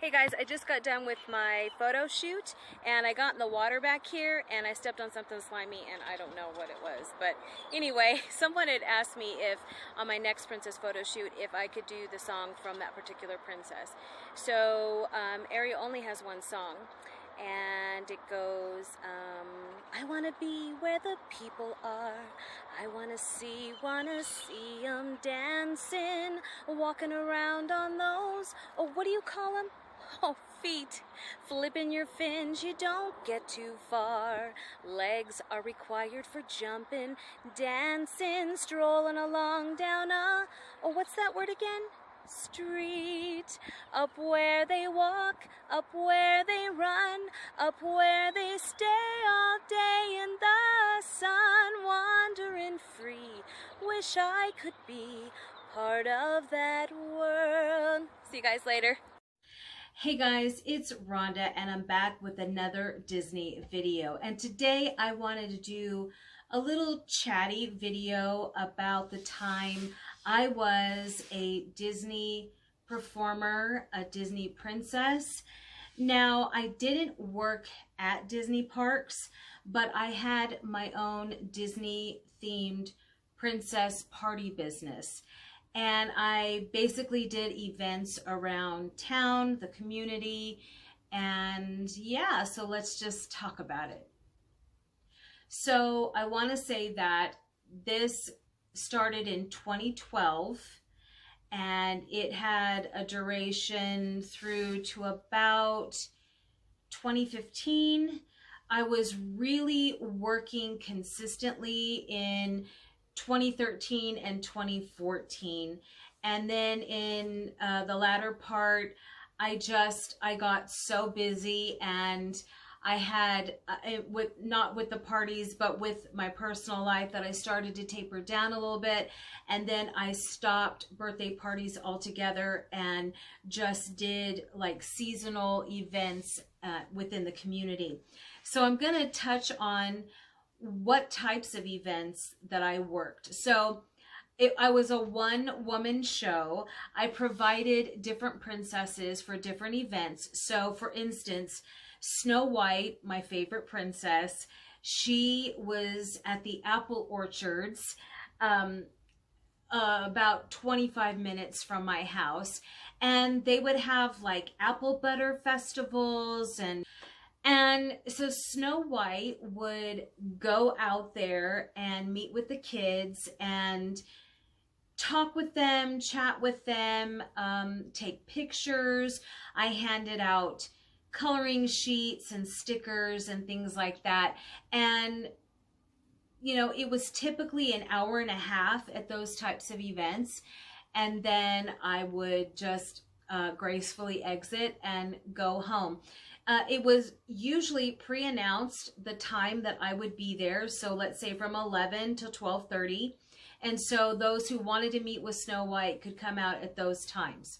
Hey guys, I just got done with my photo shoot and I got in the water back here and I stepped on something slimy and I don't know what it was. But anyway, someone had asked me if on my next princess photo shoot if I could do the song from that particular princess. So Ariel only has one song and it goes, I wanna be where the people are. I wanna see them dancing, walking around on those, oh, what do you call them? Oh, feet. Flipping your fins, you don't get too far. Legs are required for jumping, dancing, strolling along down oh, what's that word again? Street. Up where they walk, up where they run, up where they stay all day in the sun, wandering free. Wish I could be part of that world. See you guys later. Hey guys, it's Rhonda and I'm back with another Disney video. And today I wanted to do a little chatty video about the time I was a Disney performer, a Disney princess. Now, I didn't work at Disney parks, but I had my own Disney themed princess party business. And I basically did events around town, the community, and yeah, so let's just talk about it. So I want to say that this started in 2012 and it had a duration through to about 2015. I was really working consistently in 2013 and 2014, and then in the latter part I got so busy and I had not with the parties but with my personal life that I started to taper down a little bit, and then I stopped birthday parties altogether and just did like seasonal events within the community. So I'm going to touch on what types of events that I worked. So I was a one-woman show. I provided different princesses for different events. So for instance, Snow White, my favorite princess, she was at the apple orchards about 25 minutes from my house, and they would have like apple butter festivals and so Snow White would go out there and meet with the kids and talk with them, chat with them, take pictures. I handed out coloring sheets and stickers and things like that. And, you know, it was typically an hour and a half at those types of events. And then I would just gracefully exit and go home. It was usually pre-announced the time that I would be there. So let's say from 11 to 12:30. And so those who wanted to meet with Snow White could come out at those times.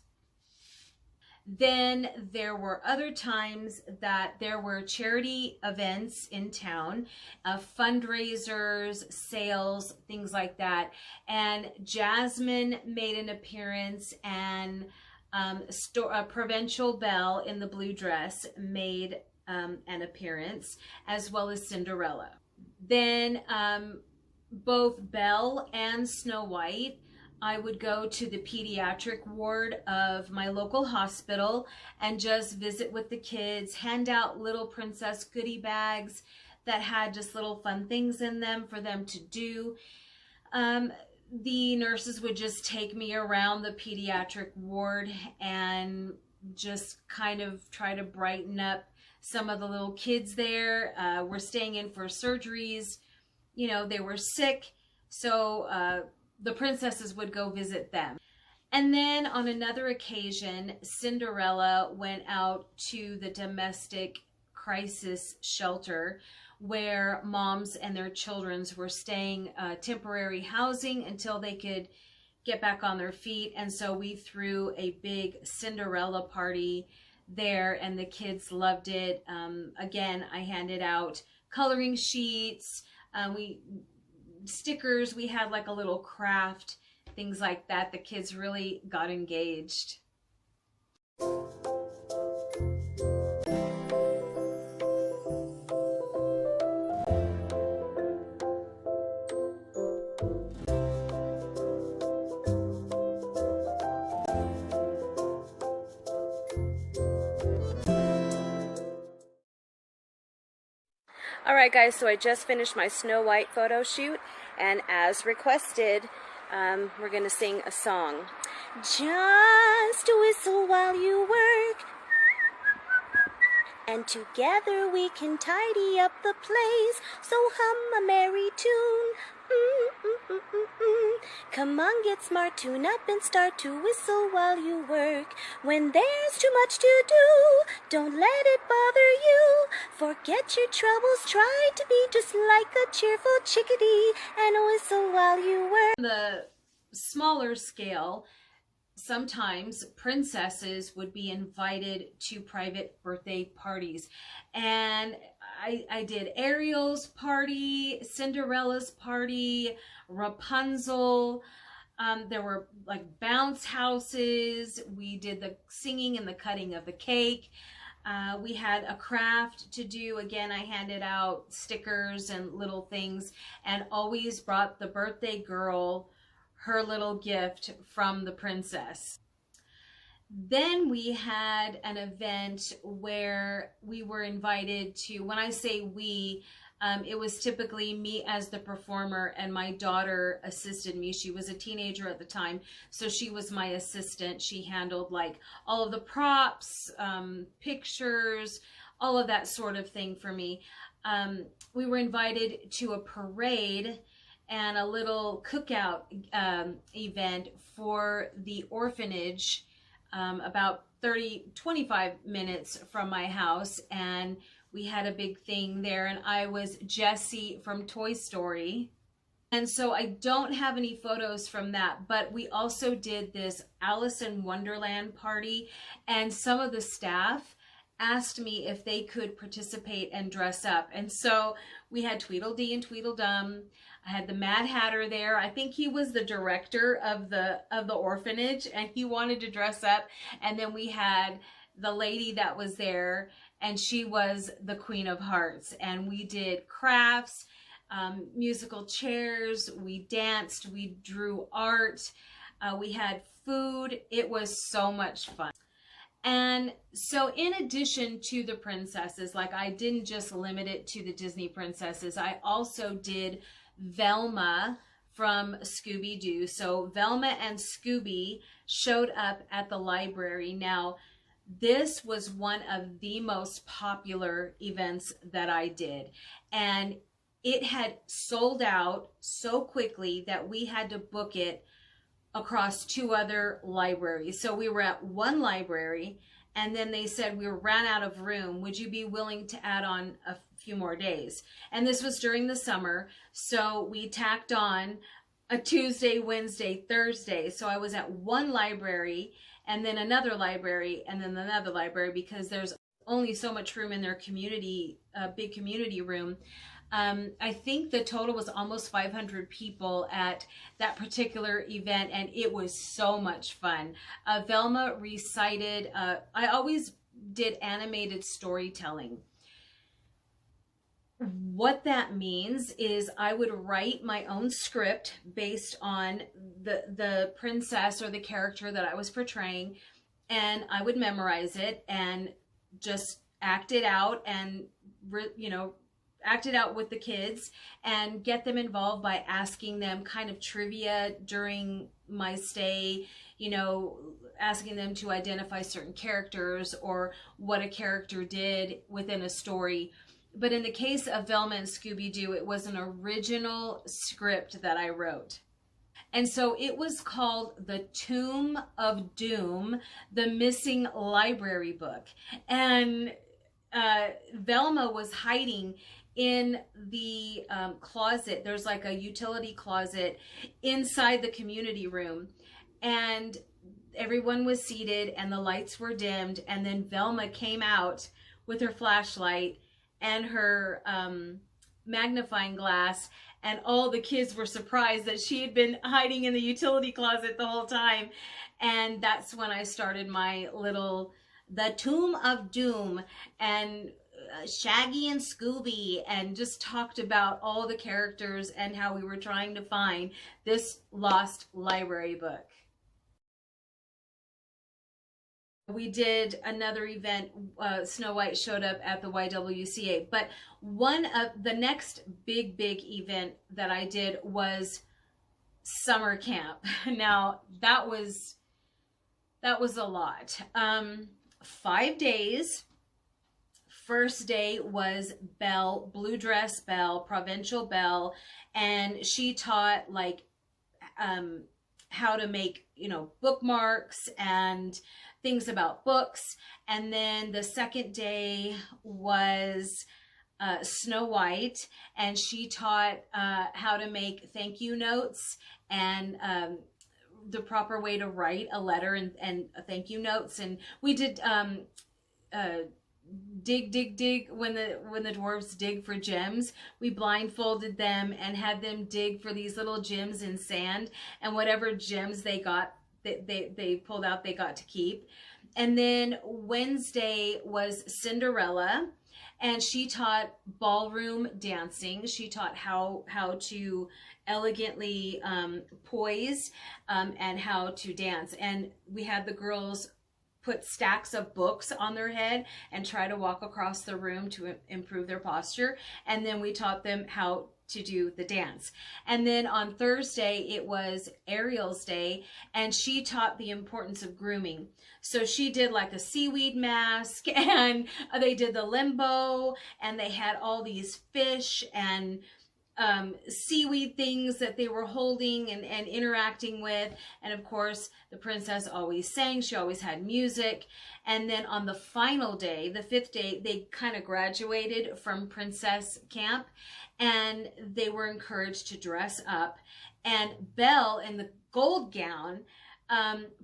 Then there were other times that there were charity events in town, fundraisers, sales, things like that. And Jasmine made an appearance, and Provincial Belle in the blue dress made an appearance, as well as Cinderella. Then both Belle and Snow White, I would go to the pediatric ward of my local hospital and just visit with the kids, hand out little princess goodie bags that had just little fun things in them for them to do. The nurses would just take me around the pediatric ward and just kind of try to brighten up some of the little kids there. Were staying in for surgeries. You know, they were sick, so the princesses would go visit them. And then on another occasion, Cinderella went out to the domestic crisis shelter where moms and their children were staying temporary housing until they could get back on their feet. And so we threw a big Cinderella party there and the kids loved it. Again, I handed out coloring sheets, stickers, we had like a little craft, things like that. The kids really got engaged. Alright guys, so I just finished my Snow White photo shoot, and as requested, we're going to sing a song. Just whistle while you work, and together we can tidy up the place. So hum a merry tune. Come on, get smart, tune up and start to whistle while you work. When there's too much to do, don't let it bother you. Forget your troubles, try to be just like a cheerful chickadee and whistle while you work. On the smaller scale, sometimes princesses would be invited to private birthday parties, and I did Ariel's party, Cinderella's party, Rapunzel. There were like bounce houses. We did the singing and the cutting of the cake. We had a craft to do. Again, I handed out stickers and little things, and always brought the birthday girl her little gift from the princess. Then we had an event where we were invited to, when I say we, it was typically me as the performer, and my daughter assisted me. She was a teenager at the time, so she was my assistant. She handled like all of the props, pictures, all of that sort of thing for me. We were invited to a parade and a little cookout event for the orphanage, about 25 minutes from my house, and we had a big thing there, and I was Jessie from Toy Story. And so I don't have any photos from that, but we also did this Alice in Wonderland party, and some of the staff asked me if they could participate and dress up. And so we had Tweedledee and Tweedledum. I had the Mad Hatter there. I think he was the director of the orphanage, and he wanted to dress up. And then we had the lady that was there, and she was the Queen of Hearts. And we did crafts, musical chairs, we danced, we drew art, we had food. It was so much fun. And so in addition to the princesses, like I didn't just limit it to the Disney princesses, I also did Velma from Scooby-Doo. So Velma and Scooby showed up at the library. Now, this was one of the most popular events that I did, and it had sold out so quickly that we had to book it across 2 other libraries. So we were at one library, and then they said, we ran out of room. Would you be willing to add on a few more days? And this was during the summer, so we tacked on a Tuesday, Wednesday, Thursday. So I was at one library, and then another library, and then another library, because there's only so much room in their community, big community room. I think the total was almost 500 people at that particular event, and it was so much fun. Velma recited, I always did animated storytelling. What that means is I would write my own script based on the princess or the character that I was portraying, and I would memorize it and just act it out, and act it out with the kids and get them involved by asking them kind of trivia during my stay, asking them to identify certain characters or what a character did within a story. But in the case of Velma and Scooby-Doo, it was an original script that I wrote. And so it was called The Tomb of Doom, the Missing Library Book. And Velma was hiding in the closet. There's like a utility closet inside the community room, and everyone was seated and the lights were dimmed, and then Velma came out with her flashlight and her magnifying glass, and all the kids were surprised that she had been hiding in the utility closet the whole time. And that's when I started my little The Tomb of Doom, and Shaggy and Scooby, and just talked about all the characters and how we were trying to find this lost library book. We did another event. Snow White showed up at the YWCA. But one of the next big event that I did was summer camp. Now that was a lot. 5 days. First day was Belle, blue dress Belle, provincial Belle, and she taught like how to make, you know, bookmarks and things about books. And then the second day was Snow White, and she taught how to make thank you notes and the proper way to write a letter and thank you notes. And we did dig when the dwarves dig for gems. We blindfolded them and had them dig for these little gems in sand, and whatever gems they got, they pulled out, they got to keep. And then Wednesday was Cinderella, and she taught ballroom dancing. She taught how to elegantly poise and how to dance. And we had the girls put stacks of books on their head and try to walk across the room to improve their posture. And then we taught them how to do the dance. And then on Thursday, it was Ariel's day, and she taught the importance of grooming. So she did like a seaweed mask, and they did the limbo, and they had all these fish and seaweed things that they were holding and interacting with. And of course, the princess always sang. She always had music. And then on the final day, the 5th day, they kind of graduated from princess camp, and they were encouraged to dress up. And Belle, in the gold gown,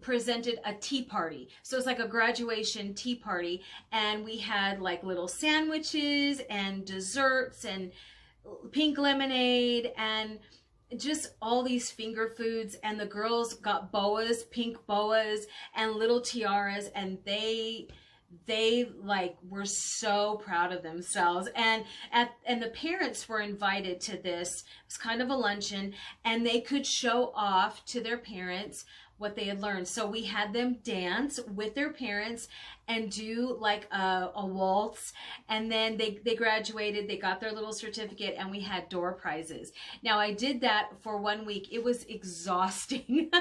presented a tea party. So it's like a graduation tea party. And we had like little sandwiches and desserts and pink lemonade and just all these finger foods. And the girls got boas, pink boas and little tiaras, and they like were so proud of themselves. And the parents were invited to this. It was kind of a luncheon, and they could show off to their parents what they had learned. So we had them dance with their parents and do like a waltz, and then they graduated, they got their little certificate, and we had door prizes. Now I did that for 1 week. It was exhausting.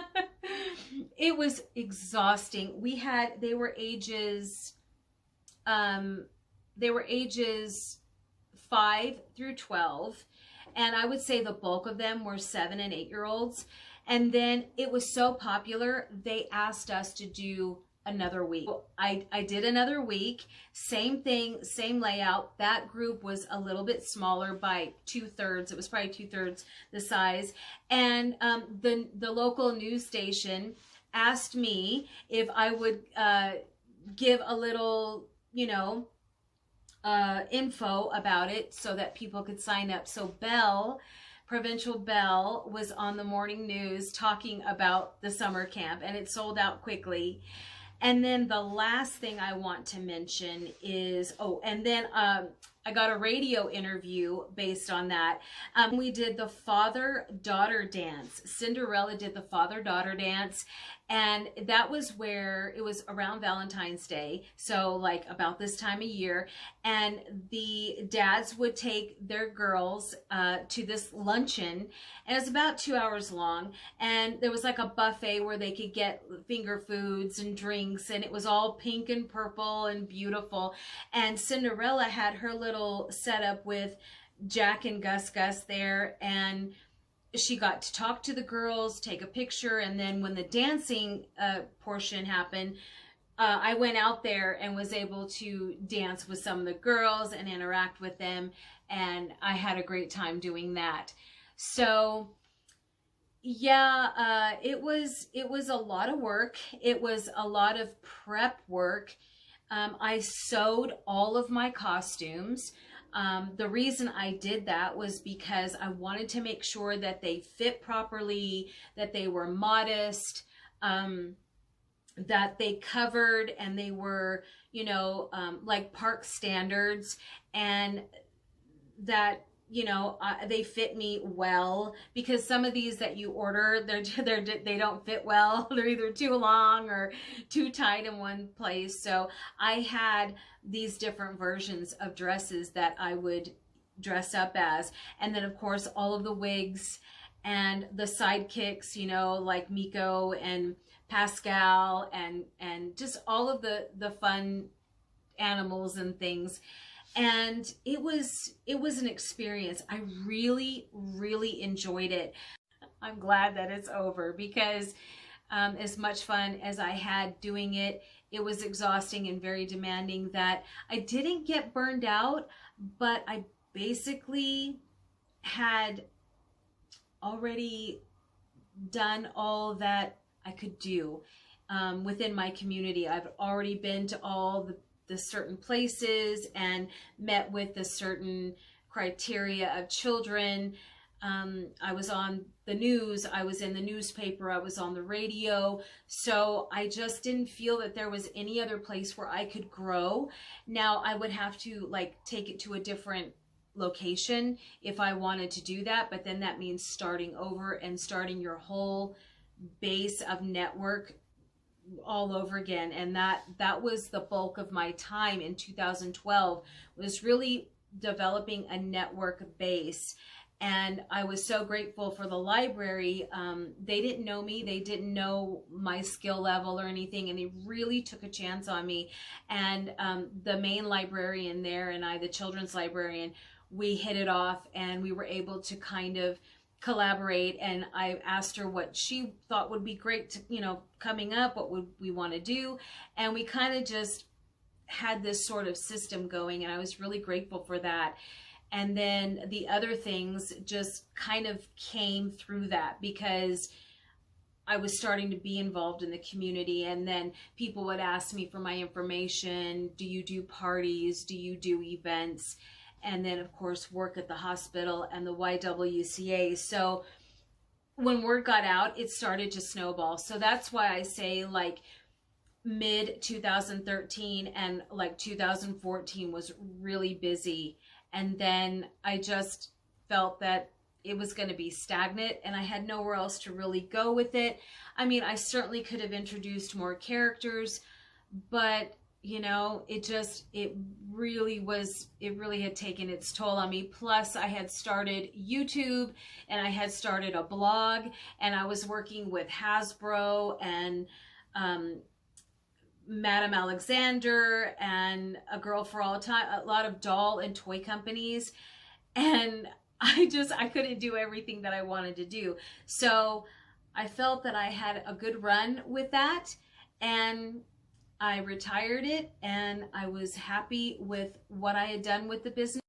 It was exhausting. They were ages 5 through 12, and I would say the bulk of them were 7 and 8 year olds. And then it was so popular, they asked us to do another week. I did another week, same thing, same layout. That group was a little bit smaller by 2/3. It was probably 2/3 the size. And the local news station asked me if I would give a little, you know, info about it so that people could sign up. So Provincial Belle was on the morning news talking about the summer camp, and it sold out quickly. And then the last thing I want to mention is, I got a radio interview based on that. We did the father-daughter dance. Cinderella did the father-daughter dance, and that was where it was around Valentine's Day, so like about this time of year. And the dads would take their girls to this luncheon, and it was about 2 hours long. And there was like a buffet where they could get finger foods and drinks, and it was all pink and purple and beautiful. And Cinderella had her little setup with Jack and Gus there, and she got to talk to the girls, take a picture. And then when the dancing portion happened, I went out there and was able to dance with some of the girls and interact with them, and I had a great time doing that. So yeah, it was a lot of work. It was a lot of prep work. I sewed all of my costumes. The reason I did that was because I wanted to make sure that they fit properly, that they were modest, that they covered, and they were, you know, like park standards, and that you know, they fit me well, because some of these that you order, they don't fit well. They're either too long or too tight in one place. So I had these different versions of dresses that I would dress up as. And then of course all of the wigs and the sidekicks, you know, like Miko and Pascal, and just all of the fun animals and things. And it was an experience. I really, really enjoyed it. I'm glad that it's over, because as much fun as I had doing it, it was exhausting and very demanding. That I didn't get burned out, but I basically had already done all that I could do within my community. I've already been to all the certain places and met with the certain criteria of children. I was on the news, I was in the newspaper, I was on the radio. So I just didn't feel that there was any other place where I could grow. Now I would have to like take it to a different location if I wanted to do that, but then that means starting over and starting your whole base of network all over again. And that was the bulk of my time in 2012, was really developing a network base. And I was so grateful for the library. They didn't know me, they didn't know my skill level or anything, and they really took a chance on me. And the main librarian there and I, the children's librarian, we hit it off, and we were able to kind of collaborate. And I asked her what she thought would be great to, you know, coming up, what would we want to do, and we kind of just had this sort of system going, and I was really grateful for that. And then the other things just kind of came through that, because I was starting to be involved in the community, and then people would ask me for my information. Do you do parties? Do you do events? And then of course work at the hospital and the YWCA. So when word got out, it started to snowball. So that's why I say like mid 2013 and like 2014 was really busy. And then I just felt that it was going to be stagnant, and I had nowhere else to really go with it. I mean, I certainly could have introduced more characters, but you know, it really had taken its toll on me. Plus I had started YouTube, and I had started a blog, and I was working with Hasbro and Madame Alexander and A Girl for All Time, a lot of doll and toy companies. And I couldn't do everything that I wanted to do. So I felt that I had a good run with that, and I retired it, and I was happy with what I had done with the business.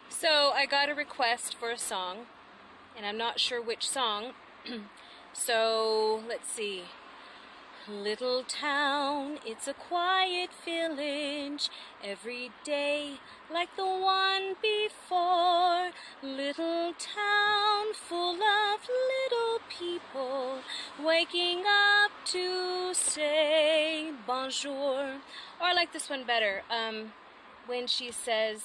So I got a request for a song, and I'm not sure which song. So let's see. Little town, it's a quiet village, every day like the one before. Little town full of little people, waking up to say bonjour. Or I like this one better. When she says,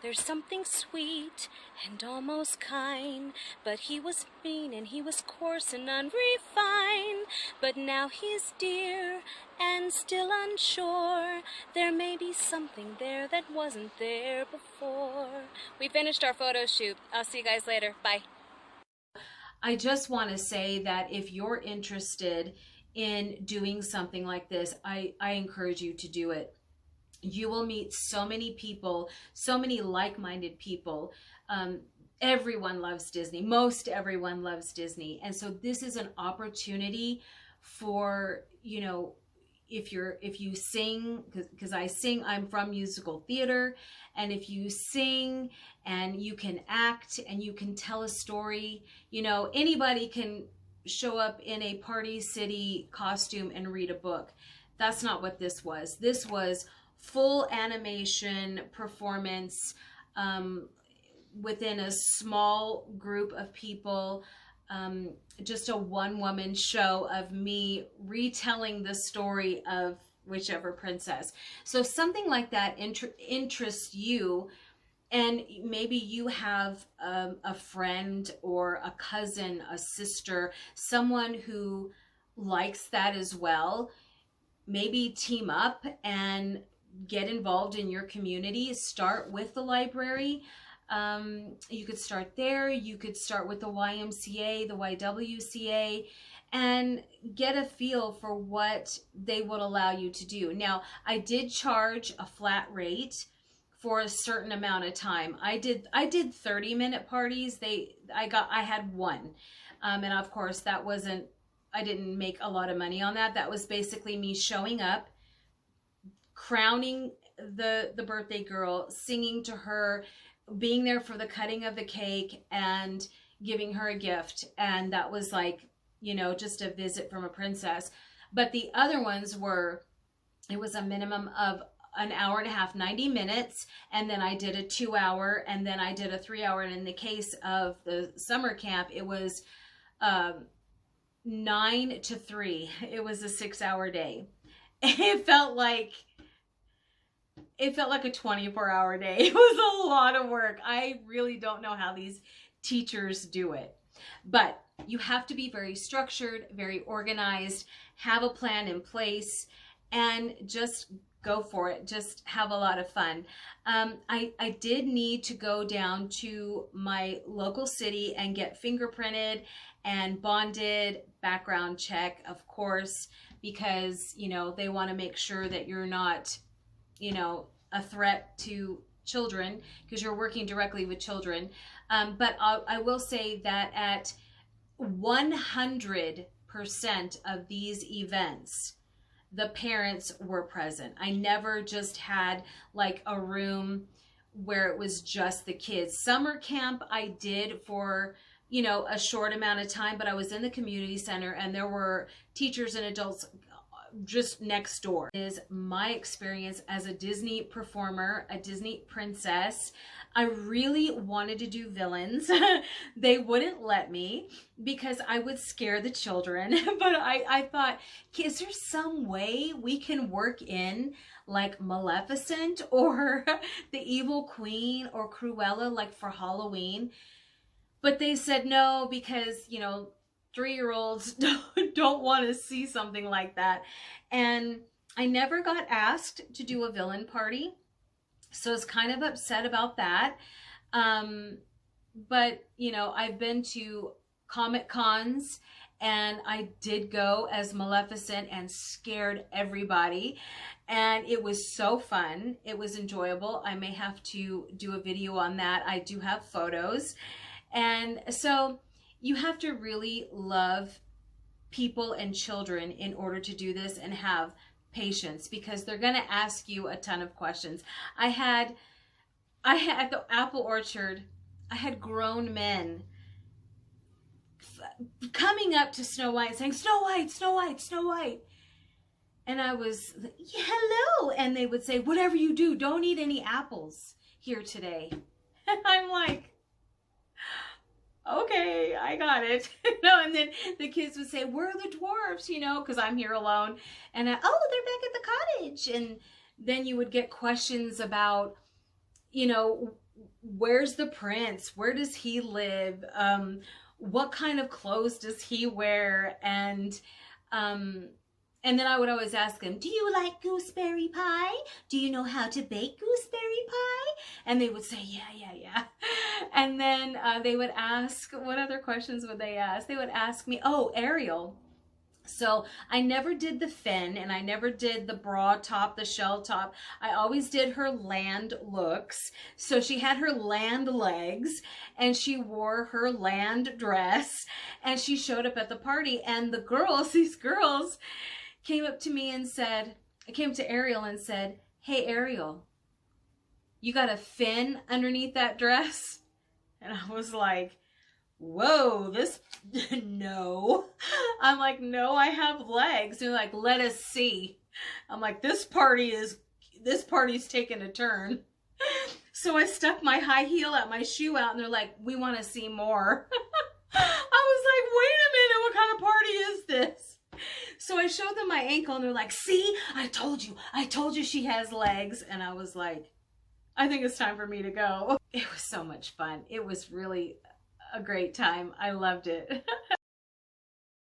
there's something sweet and almost kind, but he was mean and he was coarse and unrefined, but now he's dear and still unsure. There may be something there that wasn't there before. We finished our photo shoot. I'll see you guys later. Bye. I just want to say that if you're interested in doing something like this, I encourage you to do it. You will meet so many people, so many like-minded people. Everyone loves Disney. Most everyone loves Disney. And so this is an opportunity for, you know, if you sing, because I sing, I'm from musical theater, and if you sing and you can act and you can tell a story, you know, anybody can show up in a Party City costume and read a book. That's not what this was. This was full animation performance within a small group of people. Just a one-woman show of me retelling the story of whichever princess. So something like that interests you, and maybe you have a friend or a cousin, a sister, someone who likes that as well. Maybe team up and get involved in your community. Start with the library. You could start there. You could start with the YMCA, the YWCA, and get a feel for what they would allow you to do. Now, I did charge a flat rate for a certain amount of time. I did 30-minute parties. I had one. And of course that wasn't, I didn't make a lot of money on that. That was basically me showing up, crowning the birthday girl, singing to her, being there for the cutting of the cake, and giving her a gift. And that was like, you know, just a visit from a princess. But the other ones were, it was a minimum of an hour and a half, 90 minutes. And then I did a 2-hour, and then I did a 3-hour. And in the case of the summer camp, it was 9 to 3. It was a 6-hour day. It felt like a 24-hour day. It was a lot of work. I really don't know how these teachers do it. But you have to be very structured, very organized, have a plan in place, and just go for it. Just have a lot of fun. I did need to go down to my local city and get fingerprinted and bonded, background check, of course, because, you know, they want to make sure that you're not, you know, a threat to children, because you're working directly with children. But I will say that at 100% of these events, the parents were present. I never just had like a room where it was just the kids. Summer camp I did for, you know, a short amount of time, but I was in the community center and there were teachers and adults just next door. It is my experience as a Disney performer, a Disney princess. I really wanted to do villains. They wouldn't let me because I would scare the children. But I thought, is there some way we can work in like Maleficent or the Evil Queen or Cruella, like for Halloween? But they said no, because, you know, 3-year-olds don't want to see something like that. And I never got asked to do a villain party, so I was kind of upset about that. But, you know, I've been to Comic Cons and I did go as Maleficent and scared everybody. And it was so fun. It was enjoyable. I may have to do a video on that. I do have photos. And so you have to really love people and children in order to do this, and have patience, because they're going to ask you a ton of questions. I had at the apple orchard, I had grown men coming up to Snow White and saying, "Snow White, Snow White, Snow White." And I was, "Hello." And they would say, "Whatever you do, don't eat any apples here today." And I'm like, okay, I got it. No, and then the kids would say, "Where are the dwarves?" You know, because I'm here alone. And "Oh, they're back at the cottage." And then you would get questions about, you know, where's the prince? Where does he live? What kind of clothes does he wear? And then I would always ask them, "Do you like gooseberry pie? Do you know how to bake gooseberry pie?" And they would say, "Yeah." And then they would ask, what other questions would they ask? They would ask me, oh, Ariel. So I never did the fin, and I never did the bra top, the shell top. I always did her land looks. So she had her land legs, and she wore her land dress, and she showed up at the party. And the girls, these girls, came up to me and said, I came to Ariel and said, "Hey, Ariel, you got a fin underneath that dress?" And I was like, whoa, this, no. I'm like, no, I have legs. They're like, let us see. I'm like, this party's taking a turn. So I stuck my high heel at my shoe out and they're like, we want to see more. I was like, wait a minute, what kind of party is this? So I showed them my ankle and they're like, see, I told you she has legs. And I was like, I think it's time for me to go. It was so much fun. It was really a great time. I loved it.